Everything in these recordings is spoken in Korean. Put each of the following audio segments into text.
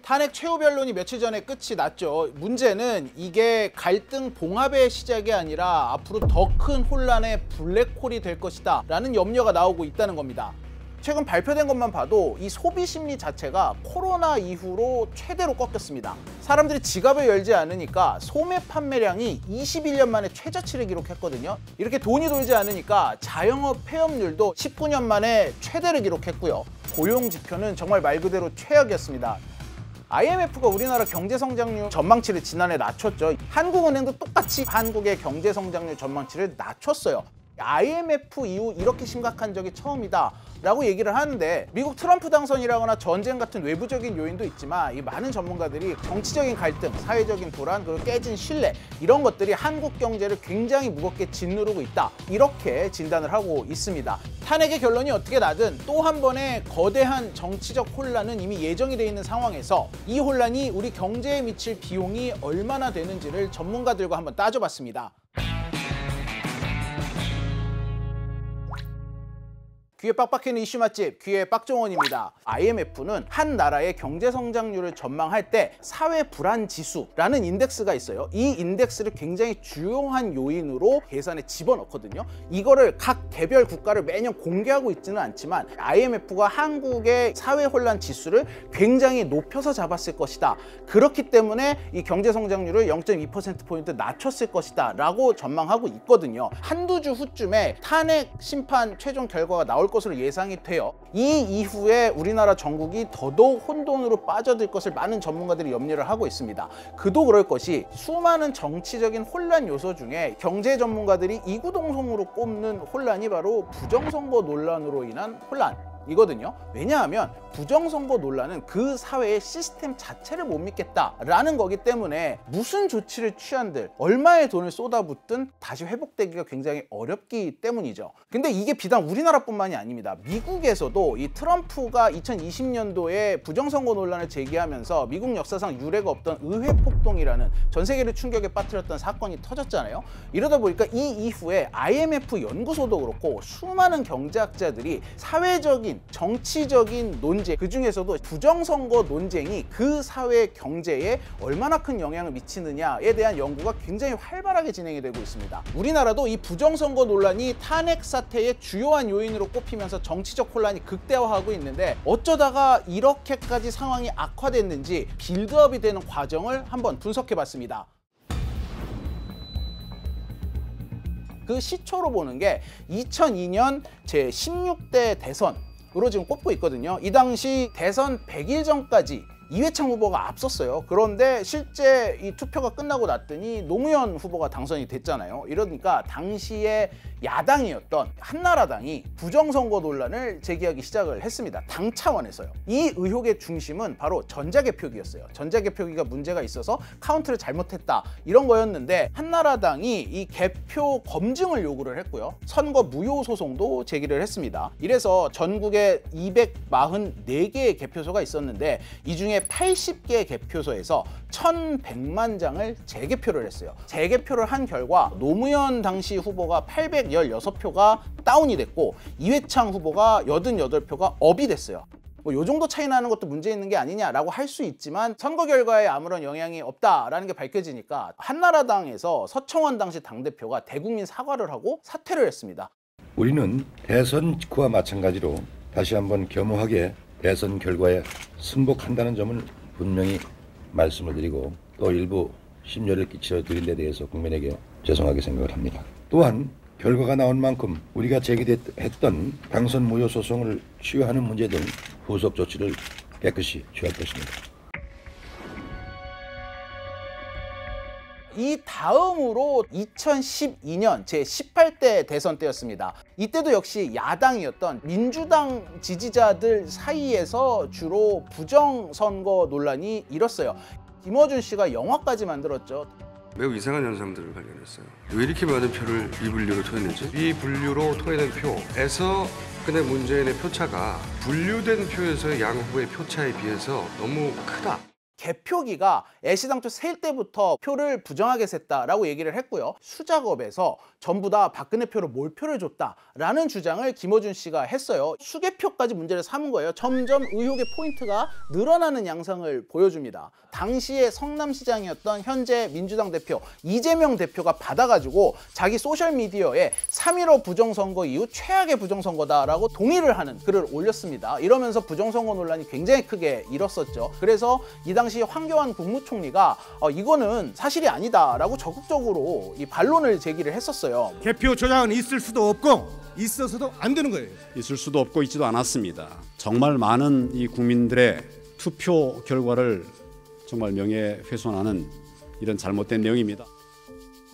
탄핵 최후 변론이 며칠 전에 끝이 났죠. 문제는 이게 갈등 봉합의 시작이 아니라 앞으로 더 큰 혼란의 블랙홀이 될 것이다 라는 염려가 나오고 있다는 겁니다. 최근 발표된 것만 봐도 이 소비 심리 자체가 코로나 이후로 최대로 꺾였습니다. 사람들이 지갑을 열지 않으니까 소매 판매량이 21년 만에 최저치를 기록했거든요. 이렇게 돈이 돌지 않으니까 자영업 폐업률도 19년 만에 최대를 기록했고요. 고용 지표는 정말 말 그대로 최악이었습니다. IMF가 우리나라 경제성장률 전망치를 지난해 낮췄죠. 한국은행도 똑같이 한국의 경제성장률 전망치를 낮췄어요. IMF 이후 이렇게 심각한 적이 처음이다 라고 얘기를 하는데, 미국 트럼프 당선이라거나 전쟁 같은 외부적인 요인도 있지만 이 많은 전문가들이 정치적인 갈등, 사회적인 불안, 그리고 깨진 신뢰, 이런 것들이 한국 경제를 굉장히 무겁게 짓누르고 있다, 이렇게 진단을 하고 있습니다. 탄핵의 결론이 어떻게 나든 또 한 번의 거대한 정치적 혼란은 이미 예정이 되어 있는 상황에서 이 혼란이 우리 경제에 미칠 비용이 얼마나 되는지를 전문가들과 한번 따져봤습니다. 귀에 빡빡이는 이슈 맛집, 귀의 빡종원입니다. IMF는 한 나라의 경제 성장률을 전망할 때 사회 불안 지수라는 인덱스가 있어요. 이 인덱스를 굉장히 주요한 요인으로 계산에 집어넣거든요. 이거를 각 개별 국가를 매년 공개하고 있지는 않지만 IMF가 한국의 사회 혼란 지수를 굉장히 높여서 잡았을 것이다. 그렇기 때문에 이 경제 성장률을 0.2%포인트 낮췄을 것이다 라고 전망하고 있거든요. 한두 주 후쯤에 탄핵 심판 최종 결과가 나올 것으로 예상이 돼요. 이 이후에 우리나라 전국이 더더욱 혼돈으로 빠져들 것을 많은 전문가들이 염려를 하고 있습니다. 그도 그럴 것이 수많은 정치적인 혼란 요소 중에 경제 전문가들이 이구동성으로 꼽는 혼란이 바로 부정선거 논란으로 인한 혼란 이거든요. 왜냐하면 부정선거 논란은 그 사회의 시스템 자체를 못 믿겠다라는 거기 때문에 무슨 조치를 취한들, 얼마의 돈을 쏟아붓든 다시 회복되기가 굉장히 어렵기 때문이죠. 근데 이게 비단 우리나라뿐만이 아닙니다. 미국에서도 이 트럼프가 2020년도에 부정선거 논란을 제기하면서 미국 역사상 유례가 없던 의회 폭동이라는 전 세계를 충격에 빠뜨렸던 사건이 터졌잖아요. 이러다 보니까 이 이후에 IMF 연구소도 그렇고 수많은 경제학자들이 사회적인 정치적인 논쟁, 그 중에서도 부정선거 논쟁이 그 사회 경제에 얼마나 큰 영향을 미치느냐에 대한 연구가 굉장히 활발하게 진행이 되고 있습니다. 우리나라도 이 부정선거 논란이 탄핵 사태의 주요한 요인으로 꼽히면서 정치적 혼란이 극대화하고 있는데, 어쩌다가 이렇게까지 상황이 악화됐는지 빌드업이 되는 과정을 한번 분석해 봤습니다. 그 시초로 보는 게 2002년 제16대 대선으로 지금 꼽고 있거든요. 이 당시 대선 100일 전까지 이회창 후보가 앞섰어요. 그런데 실제 이 투표가 끝나고 났더니 노무현 후보가 당선이 됐잖아요. 이러니까 당시에 야당이었던 한나라당이 부정선거 논란을 제기하기 시작을 했습니다. 당 차원에서요. 이 의혹의 중심은 바로 전자개표기였어요. 전자개표기가 문제가 있어서 카운트를 잘못했다, 이런 거였는데 한나라당이 이 개표 검증을 요구를 했고요. 선거 무효 소송도 제기를 했습니다. 이래서 전국에 244개의 개표소가 있었는데 이 중에 80개 개표소에서 1,100만 장을 재개표를 했어요. 재개표를 한 결과 노무현 당시 후보가 816표가 다운이 됐고 이회창 후보가 88표가 업이 됐어요. 요 정도 차이 나는 것도 문제 있는 게 아니냐라고 할 수 있지만 선거 결과에 아무런 영향이 없다라는 게 밝혀지니까 한나라당에서 서청원 당시 당대표가 대국민 사과를 하고 사퇴를 했습니다. 우리는 대선 직후와 마찬가지로 다시 한번 겸허하게 대선 결과에 승복한다는 점을 분명히 말씀을 드리고, 또 일부 심려를 끼쳐드린 데 대해서 국민에게 죄송하게 생각을 합니다. 또한 결과가 나온 만큼 우리가 제기했던 당선 무효 소송을 취하하는 문제 등 후속 조치를 깨끗이 취할 것입니다. 이 다음으로 2012년 제18대 대선 때였습니다. 이때도 역시 야당이었던 민주당 지지자들 사이에서 주로 부정선거 논란이 일었어요. 김어준 씨가 영화까지 만들었죠. 매우 이상한 현상들을 발견했어요. 왜 이렇게 많은 표를 비분류로 토했는지. 비분류로 토해낸 표에서 근데 문재인의 표차가 분류된 표에서의 양 후보의 표차에 비해서 너무 크다. 개표기가 애시당초 셀 때부터 표를 부정하게 셌다라고 얘기를 했고요. 수작업에서 전부 다 박근혜 표로 몰표를 줬다라는 주장을 김어준 씨가 했어요. 수개표까지 문제를 삼은 거예요. 점점 의혹의 포인트가 늘어나는 양상을 보여줍니다. 당시에 성남시장이었던 현재 민주당 대표 이재명 대표가 받아가지고 자기 소셜미디어에 3.15 부정선거 이후 최악의 부정선거다라고 동의를 하는 글을 올렸습니다. 이러면서 부정선거 논란이 굉장히 크게 일었었죠. 그래서 이 당시 황교안 국무총리가 이거는 사실이 아니다라고 적극적으로 이 반론을 제기를 했었어요. 개표 조작은 있을 수도 없고 있어서도 안 되는 거예요. 있을 수도 없고 있지도 않았습니다. 정말 많은 이 국민들의 투표 결과를 정말 명예훼손하는 이런 잘못된 내용입니다.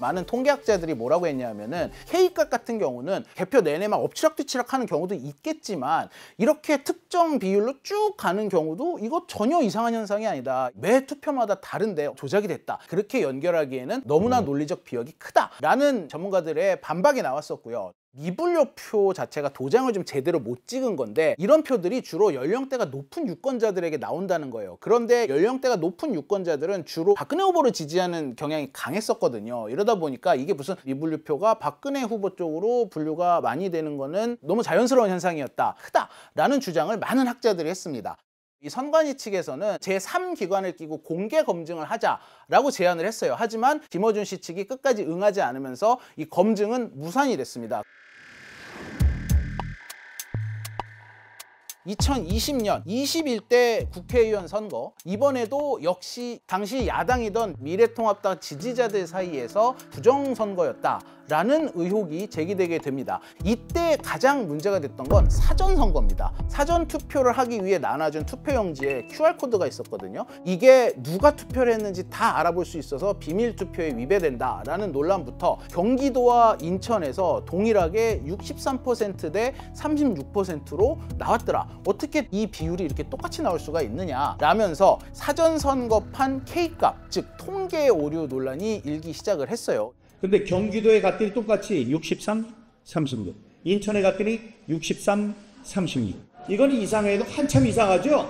많은 통계학자들이 뭐라고 했냐면은 K값 같은 경우는 개표 내내 막 엎치락뒤치락 하는 경우도 있겠지만 이렇게 특정 비율로 쭉 가는 경우도 이거 전혀 이상한 현상이 아니다. 매 투표마다 다른데 조작이 됐다. 그렇게 연결하기에는 너무나 논리적 비역이 크다라는 전문가들의 반박이 나왔었고요. 미분류표 자체가 도장을 좀 제대로 못 찍은 건데 이런 표들이 주로 연령대가 높은 유권자들에게 나온다는 거예요. 그런데 연령대가 높은 유권자들은 주로 박근혜 후보를 지지하는 경향이 강했었거든요. 이러다 보니까 이게 무슨 미분류표가 박근혜 후보 쪽으로 분류가 많이 되는 거는 너무 자연스러운 현상이었다. 크다라는 주장을 많은 학자들이 했습니다. 이 선관위 측에서는 제3기관을 끼고 공개 검증을 하자라고 제안을 했어요. 하지만 김어준 씨 측이 끝까지 응하지 않으면서 이 검증은 무산이 됐습니다. 2020년 21대 국회의원 선거, 이번에도 역시 당시 야당이던 미래통합당 지지자들 사이에서 부정선거였다라는 의혹이 제기되게 됩니다. 이때 가장 문제가 됐던 건 사전선거입니다. 사전투표를 하기 위해 나눠준 투표용지에 QR코드가 있었거든요. 이게 누가 투표를 했는지 다 알아볼 수 있어서 비밀투표에 위배된다라는 논란부터 경기도와 인천에서 동일하게 63% 대 36%로 나왔더라. 어떻게 이 비율이 이렇게 똑같이 나올 수가 있느냐 라면서 사전선거판 K값, 즉 통계 오류 논란이 일기 시작을 했어요. 근데 경기도에 갔더니 똑같이 63, 36. 인천에 갔더니 63, 36. 이건 이상해도 한참 이상하죠?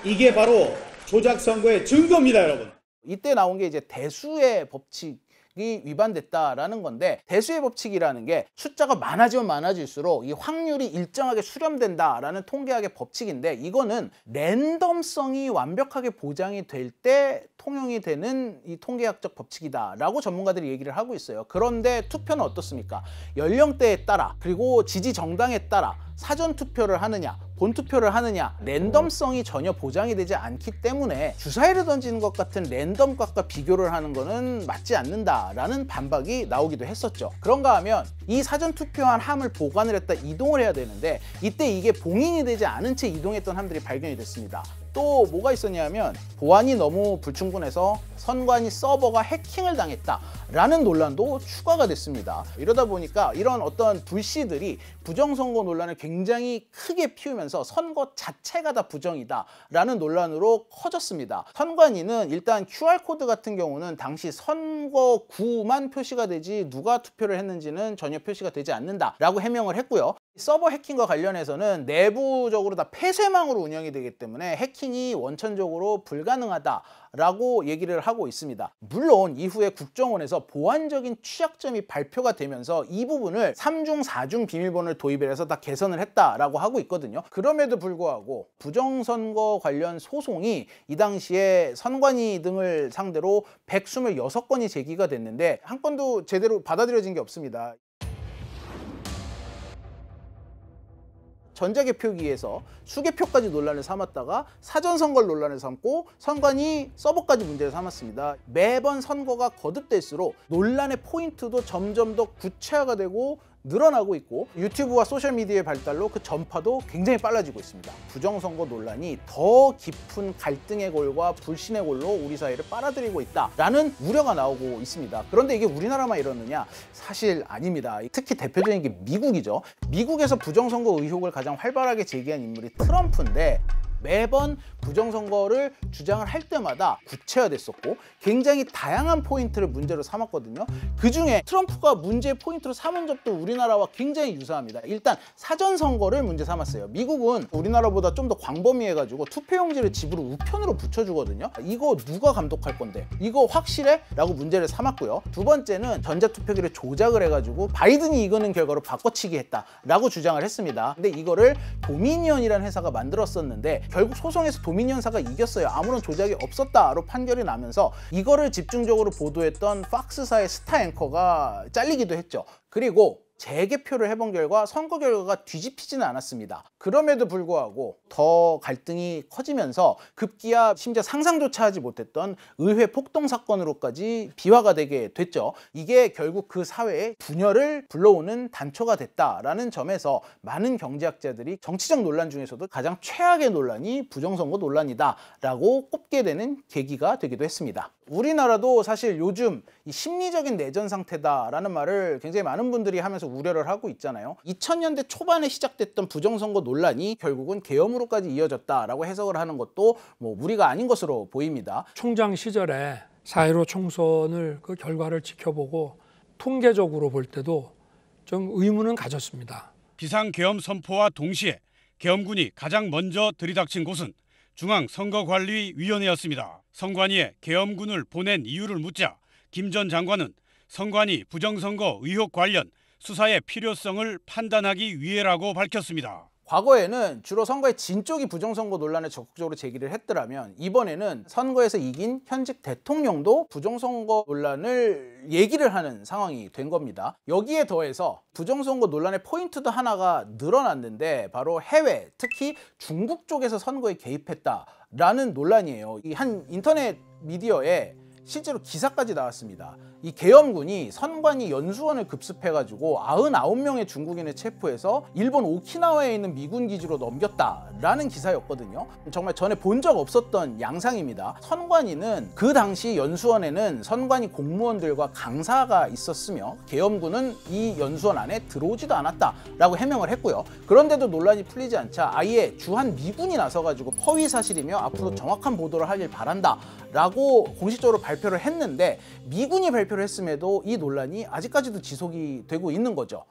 이게 바로 조작 선거의 증거입니다, 여러분. 이때 나온 게 이제 대수의 법칙 이 위반됐다라는 건데, 대수의 법칙이라는 게 숫자가 많아지면 많아질수록 이 확률이 일정하게 수렴된다라는 통계학의 법칙인데, 이거는 랜덤성이 완벽하게 보장이 될 때 통용이 되는 이 통계학적 법칙이다라고 전문가들이 얘기를 하고 있어요. 그런데 투표는 어떻습니까? 연령대에 따라, 그리고 지지 정당에 따라 사전투표를 하느냐 본투표를 하느냐, 랜덤성이 전혀 보장이 되지 않기 때문에 주사위를 던지는 것 같은 랜덤값과 비교를 하는 거는 맞지 않는다라는 반박이 나오기도 했었죠. 그런가 하면 이 사전투표한 함을 보관을 했다 이동을 해야 되는데, 이때 이게 봉인이 되지 않은 채 이동했던 함들이 발견이 됐습니다. 또 뭐가 있었냐면, 보안이 너무 불충분해서 선관위 서버가 해킹을 당했다라는 논란도 추가가 됐습니다. 이러다 보니까 이런 어떤 불씨들이 부정선거 논란을 굉장히 크게 피우면서 선거 자체가 다 부정이다라는 논란으로 커졌습니다. 선관위는 일단 QR코드 같은 경우는 당시 선거구만 표시가 되지 누가 투표를 했는지는 전혀 표시가 되지 않는다라고 해명을 했고요. 서버 해킹과 관련해서는 내부적으로 다 폐쇄망으로 운영이 되기 때문에 해킹이 원천적으로 불가능하다라고 얘기를 하고 있습니다. 물론 이후에 국정원에서 보안적인 취약점이 발표가 되면서 이 부분을 3중, 4중 비밀번호를 도입을 해서 다 개선을 했다라고 하고 있거든요. 그럼에도 불구하고 부정선거 관련 소송이 이 당시에 선관위 등을 상대로 126건이 제기가 됐는데 한 건도 제대로 받아들여진 게 없습니다. 전자개표기에서 수개표까지 논란을 삼았다가 사전선거를 논란을 삼고 선관위 서버까지 문제를 삼았습니다. 매번 선거가 거듭될수록 논란의 포인트도 점점 더 구체화가 되고 늘어나고 있고, 유튜브와 소셜미디어의 발달로 그 전파도 굉장히 빨라지고 있습니다. 부정선거 논란이 더 깊은 갈등의 골과 불신의 골로 우리 사회를 빨아들이고 있다라는 우려가 나오고 있습니다. 그런데 이게 우리나라만 이러느냐? 사실 아닙니다. 특히 대표적인 게 미국이죠. 미국에서 부정선거 의혹을 가장 활발하게 제기한 인물이 트럼프인데, 매번 부정선거를 주장을 할 때마다 구체화됐었고 굉장히 다양한 포인트를 문제로 삼았거든요. 그중에 트럼프가 문제의 포인트로 삼은 점도 우리나라와 굉장히 유사합니다. 일단 사전선거를 문제 삼았어요. 미국은 우리나라보다 좀 더 광범위해가지고 투표용지를 집으로 우편으로 붙여주거든요. 이거 누가 감독할 건데? 이거 확실해? 라고 문제를 삼았고요. 두 번째는 전자투표기를 조작을 해가지고 바이든이 이기는 결과로 바꿔치기 했다라고 주장을 했습니다. 근데 이거를 도미니언이라는 회사가 만들었었는데 결국 소송에서 도미니언사가 이겼어요. 아무런 조작이 없었다로 판결이 나면서 이거를 집중적으로 보도했던 팍스사의 스타 앵커가 잘리기도 했죠. 그리고 재개표를 해본 결과 선거 결과가 뒤집히지는 않았습니다. 그럼에도 불구하고 더 갈등이 커지면서 급기야 심지어 상상조차 하지 못했던 의회 폭동 사건으로까지 비화가 되게 됐죠. 이게 결국 그 사회에 분열을 불러오는 단초가 됐다라는 점에서 많은 경제학자들이 정치적 논란 중에서도 가장 최악의 논란이 부정선거 논란이다라고 꼽게 되는 계기가 되기도 했습니다. 우리나라도 사실 요즘 이 심리적인 내전 상태다라는 말을 굉장히 많은 분들이 하면서 우려를 하고 있잖아요. 2000년대 초반에 시작됐던 부정선거 논란이 결국은 계엄으로까지 이어졌다라고 해석을 하는 것도 뭐 무리가 아닌 것으로 보입니다. 총장 시절에 4.15 총선을 그 결과를 지켜보고 통계적으로 볼 때도 좀 의문은 가졌습니다. 비상계엄 선포와 동시에 계엄군이 가장 먼저 들이닥친 곳은 중앙선거관리위원회였습니다. 선관위에 계엄군을 보낸 이유를 묻자 김 전 장관은 선관위 부정선거 의혹 관련 수사의 필요성을 판단하기 위해라고 밝혔습니다. 과거에는 주로 선거의 진 쪽이 부정선거 논란을 적극적으로 제기를 했더라면 이번에는 선거에서 이긴 현직 대통령도 부정선거 논란을 얘기를 하는 상황이 된 겁니다. 여기에 더해서 부정선거 논란의 포인트도 하나가 늘어났는데 바로 해외, 특히 중국 쪽에서 선거에 개입했다라는 논란이에요. 이 한 인터넷 미디어에 실제로 기사까지 나왔습니다. 이 계엄군이 선관위 연수원을 급습해가지고 99명의 중국인을 체포해서 일본 오키나와에 있는 미군 기지로 넘겼다라는 기사였거든요. 정말 전에 본 적 없었던 양상입니다. 선관위는 그 당시 연수원에는 선관위 공무원들과 강사가 있었으며 계엄군은 이 연수원 안에 들어오지도 않았다라고 해명을 했고요. 그런데도 논란이 풀리지 않자 아예 주한 미군이 나서가지고 허위 사실이며 앞으로 정확한 보도를 하길 바란다라고 공식적으로 발표를 했는데 미군이 발표를 했음에도 이 논란이 아직까지도 지속이 되고 있는 거죠.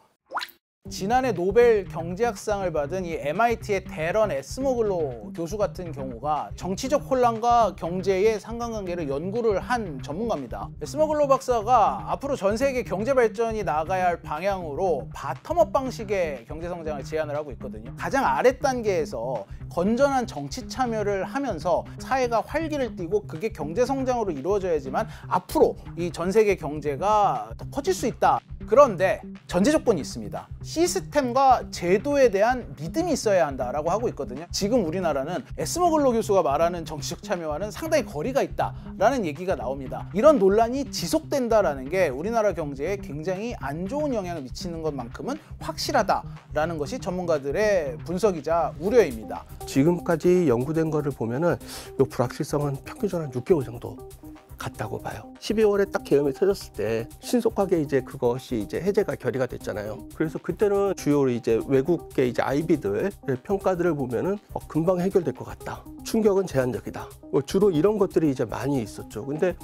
지난해 노벨 경제학상을 받은 이 MIT의 데런 에스모글로 교수 같은 경우가 정치적 혼란과 경제의 상관관계를 연구를 한 전문가입니다. 에스모글로 박사가 앞으로 전 세계 경제 발전이 나아가야 할 방향으로 바텀업 방식의 경제 성장을 제안을 하고 있거든요. 가장 아래 단계에서 건전한 정치 참여를 하면서 사회가 활기를 띠고 그게 경제 성장으로 이루어져야지만 앞으로 이 전 세계 경제가 더 커질 수 있다. 그런데 전제 조건이 있습니다. 시스템과 제도에 대한 믿음이 있어야 한다라고 하고 있거든요. 지금 우리나라는 에스모글로 교수가 말하는 정치적 참여와는 상당히 거리가 있다라는 얘기가 나옵니다. 이런 논란이 지속된다라는 게 우리나라 경제에 굉장히 안 좋은 영향을 미치는 것만큼은 확실하다라는 것이 전문가들의 분석이자 우려입니다. 지금까지 연구된 거를 보면은 이 불확실성은 평균적으로 한 6개월 정도 같다고 봐요. 12월에 딱 계엄이 터졌을 때 신속하게 이제 그것이 이제 해제가 결의가 됐잖아요. 그래서 그때는 주요 이제 외국계 이제 IB들 평가들을 보면은 금방 해결될 것 같다. 충격은 제한적이다. 주로 이런 것들이 이제 많이 있었죠. 근데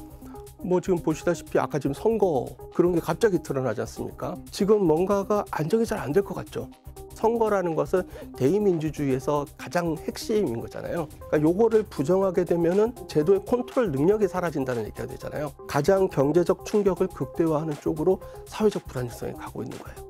뭐 지금 보시다시피 아까 지금 선거 그런 게 갑자기 드러나지 않습니까? 지금 뭔가가 안정이 잘 안 될 것 같죠. 선거라는 것은 대의민주주의에서 가장 핵심인 거잖아요. 그러니까 요거를 부정하게 되면은 제도의 컨트롤 능력이 사라진다는 얘기가 되잖아요. 가장 경제적 충격을 극대화하는 쪽으로 사회적 불안정성이 가고 있는 거예요.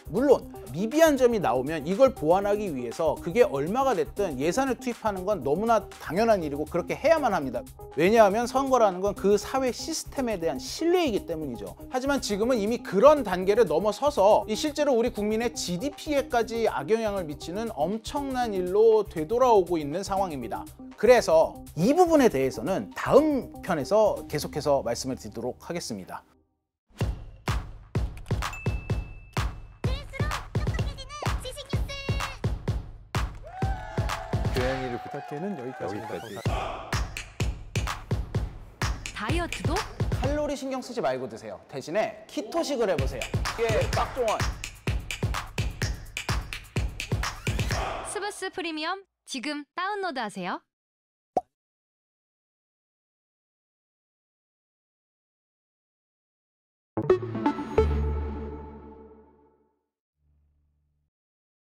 물론 미비한 점이 나오면 이걸 보완하기 위해서 그게 얼마가 됐든 예산을 투입하는 건 너무나 당연한 일이고 그렇게 해야만 합니다. 왜냐하면 선거라는 건 그 사회 시스템에 대한 신뢰이기 때문이죠. 하지만 지금은 이미 그런 단계를 넘어서서 실제로 우리 국민의 GDP에까지 악영향을 미치는 엄청난 일로 되돌아오고 있는 상황입니다. 그래서 이 부분에 대해서는 다음 편에서 계속해서 말씀을 드리도록 하겠습니다. 교양이를 부탁해는 여기까지입니다. 다이어트도? 칼로리 신경 쓰지 말고 드세요. 대신에 키토식을 해보세요. 이게 박종원. 스브스 프리미엄 지금 다운로드하세요.